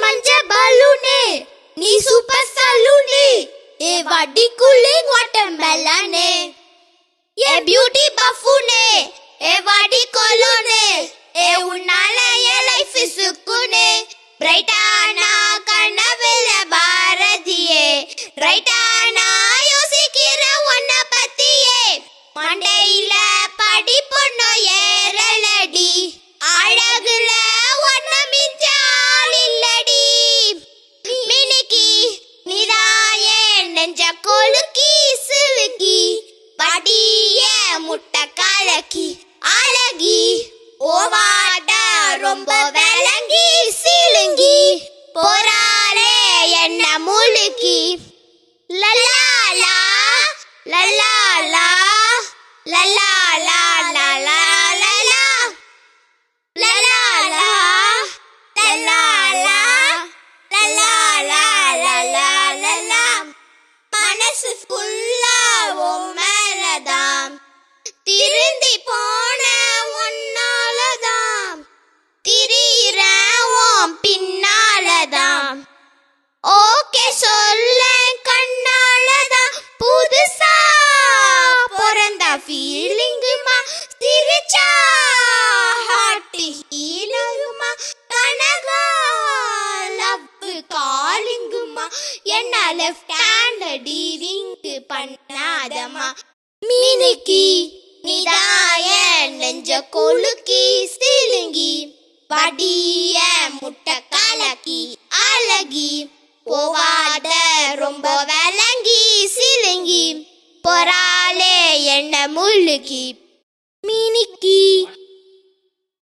மஞ்ச பலூனு நீ super salon ஏ வாடி கூலிங் வாட்டர் மெலனு ஏ பியூட்டி பஃபூனு ஏ வாடி கொலோனு ஏ உன்னால ஏ லைஃப் சுக்குனு பிரைட்டானா கனவுல பாரதியே ரைட்டானா யோசிக்கிற உன்னை பத்தியே மண்டையில படி பொண்ணு ஏறலடி அழகுல ஒன்ன மிஞ்ச ஆள் இல்லடி மினிக்கி நீதாயே நெஞ்ச கொலுக்கி சிலுக்கி படிய முட்டை கலக்கி அழகி ஓவாட ரொம்ப விளங்கி சிலுங்கி போராளே என்ன முழுக்கி லல்லாலா லல்லாலா லல்லாலா லல்லா லல்லா லல்லாலா லல்லாலா லல்லாலா லல்லா லல்லா மனசு ஃபுல்லா உன் மேலதான் திருந்தி போன உன்னாலதான் திரியிற உன் பின்னாலதான் ஓகே சொல்ல கண்ணாலதான் புதுசா பிறந்த ஃபீலிங்குமா சிரிச்சா ஹார்ட் ஹீலாகுமா கனகா லவ் காலிங்குமா என்ன லெஃப்ட் ஹேண்ட் டீரிங் பண்ணாதமா மினிக்கி நீதாய நெஞ்ச கொலுக்கி சிலுங்கி படிய முட்டை கலக்கி அழகி போவாத ரொம்ப விளங்கி சிலுங்கி பொறாலே என்ன முழுக்கி மினிக்கி